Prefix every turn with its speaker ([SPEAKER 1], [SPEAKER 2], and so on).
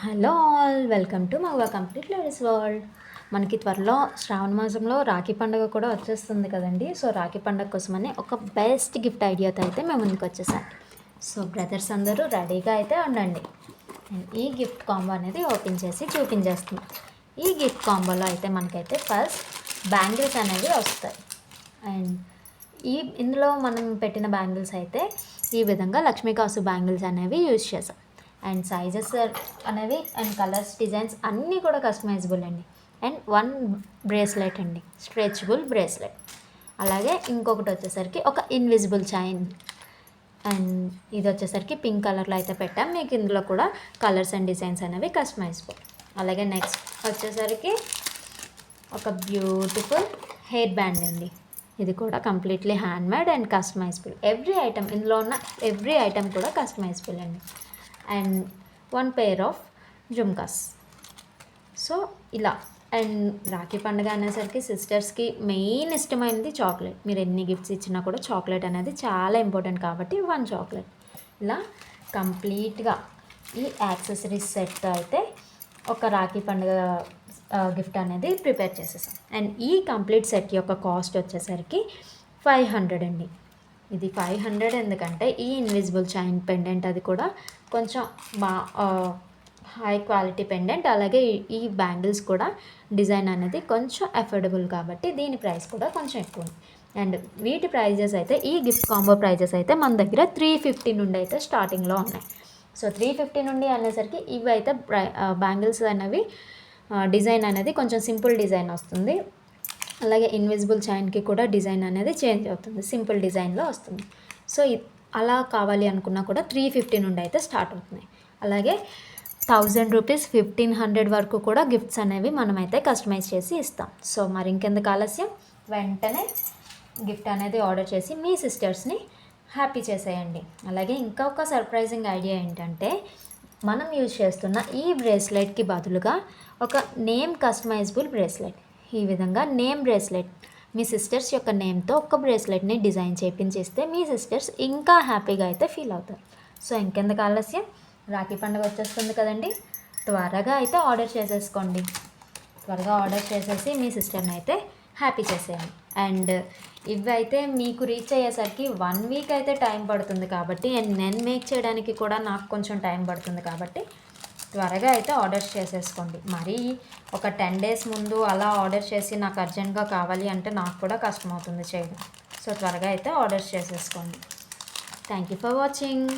[SPEAKER 1] Hello all, welcome to మగవా complete ladies world. మనకి త్వరలో శ్రావణ మాసంలో రాఖీ పండుగ కూడా వచ్చేస్తుంది కదండి. సో రాఖీ పండుగ కోసమని ఒక బెస్ట్ గిఫ్ట్ ఐడియాతో అయితే మేము ముందుకు వచ్చేసాం. సో బ్రదర్స్ అందరూ రెడీగా అయితే ఉండండి. ఈ గిఫ్ట్ కాంబో అనేది ఓపెన్ చేసి చూపించేస్తున్నాం. ఈ గిఫ్ట్ కాంబోలో అయితే మనకైతే ఫస్ట్ బ్యాంగిల్స్ అనేవి వస్తాయి. అండ్ ఇందులో మనం పెట్టిన బ్యాంగిల్స్ అయితే ఈ విధంగా లక్ష్మీకాసు బ్యాంగిల్స్ అనేవి యూజ్ చేసాం. అండ్ సైజెస్ అనేవి అండ్ కలర్స్ డిజైన్స్ అన్నీ కూడా కస్టమైజబుల్ అండి. అండ్ వన్ బ్రేస్లెట్ అండి, స్ట్రెచబుల్ బ్రేస్లెట్. అలాగే ఇంకొకటి వచ్చేసరికి ఒక ఇన్విజిబుల్ చైన్. అండ్ ఇది వచ్చేసరికి పింక్ కలర్లో అయితే పెట్టాం. మీకు ఇందులో కూడా కలర్స్ అండ్ డిజైన్స్ అనేవి కస్టమైజబుల్. అలాగే నెక్స్ట్ వచ్చేసరికి ఒక బ్యూటిఫుల్ హెయిర్ బ్యాండ్ అండి. ఇది కూడా completely handmade and customisable. Every item ఇందులో ఉన్న ఎవ్రీ ఐటమ్ కూడా కస్టమైజబుల్ అండి. And one pair of jhumkas. So ఇలా. అండ్ రాఖీ పండుగ అనేసరికి సిస్టర్స్కి మెయిన్ ఇష్టమైనది చాక్లెట్. మీరు ఎన్ని గిఫ్ట్స్ ఇచ్చినా కూడా చాక్లెట్ అనేది చాలా ఇంపార్టెంట్ కాబట్టి వన్ చాక్లెట్. ఇలా కంప్లీట్గా ఈ యాక్సెసరీస్ సెట్ అయితే ఒక రాఖీ పండుగ గిఫ్ట్ అనేది ప్రిపేర్ చేసేసాం. అండ్ ఈ కంప్లీట్ సెట్ యొక్క కాస్ట్ వచ్చేసరికి 500 అండి. ఇది 500 ఎందుకంటే ఈ ఇన్విజిబుల్ చైన్ పెండెంట్ అది కూడా కొంచెం హై క్వాలిటీ పెండెంట్. అలాగే ఈ బ్యాంగిల్స్ కూడా డిజైన్ అనేది కొంచెం అఫోర్డబుల్ కాబట్టి దీని ప్రైస్ కూడా కొంచెం ఎక్కువ. అండ్ వీటి ప్రైజెస్ అయితే ఈ గిఫ్ట్ కాంబో ప్రైజెస్ అయితే మన దగ్గర 350 నుండి అయితే స్టార్టింగ్లో ఉన్నాయి. సో 350 నుండి అనేసరికి ఇవి అయితే బ్యాంగిల్స్ అనేవి డిజైన్ అనేది కొంచెం సింపుల్ డిజైన్ వస్తుంది. అలాగే ఇన్విజిబుల్ చైన్కి కూడా డిజైన్ అనేది చేంజ్ అవుతుంది, సింపుల్ డిజైన్లో వస్తుంది. సో అలా కావాలి అనుకున్నా కూడా 350 నుండి అయితే స్టార్ట్ అవుతున్నాయి. అలాగే 1000 రూపీస్ 1500 వరకు కూడా గిఫ్ట్స్ అనేవి మనమైతే కస్టమైజ్ చేసి ఇస్తాం. సో మరి ఇంకెందుకు ఆలస్యం, వెంటనే గిఫ్ట్ అనేది ఆర్డర్ చేసి మీ సిస్టర్స్ని హ్యాపీ చేసేయండి. అలాగే ఇంకా ఒక సర్ప్రైజింగ్ ఐడియా ఏంటంటే మనం యూజ్ చేస్తున్న ఈ బ్రేస్లెట్కి బదులుగా ఒక నేమ్ కస్టమైజబుల్ బ్రేస్లెట్. ఈ విధంగా నేమ్ బ్రేస్లెట్ మీ సిస్టర్స్ యొక్క నేమ్తో ఒక బ్రేస్లెట్ని డిజైన్ చేయించేస్తే మీ సిస్టర్స్ ఇంకా హ్యాపీగా అయితే ఫీల్ అవుతారు. సో ఇంకెందుకు ఆలస్యం, రాఖీ పండుగ వచ్చేస్తుంది కదండి, త్వరగా అయితే ఆర్డర్ చేసేసుకోండి. త్వరగా ఆర్డర్ చేసేసి మీ సిస్టర్ని అయితే హ్యాపీ చేసేయండి. అండ్ ఇవి అయితే మీకు రీచ్ అయ్యేసరికి 1 వీక్ అయితే టైం పడుతుంది కాబట్టి, అండ్ నేను మేక్ చేయడానికి కూడా నాకు కొంచెం టైం పడుతుంది కాబట్టి త్వరగా అయితే ఆర్డర్స్ చేసేసుకోండి. మరీ ఒక 10 డేస్ ముందు అలా ఆర్డర్ చేసి నాకు అర్జెంట్గా కావాలి అంటే నాకు కూడా కష్టమవుతుంది చేయడం. సో త్వరగా అయితే ఆర్డర్స్ చేసేసుకోండి. Thank you for watching.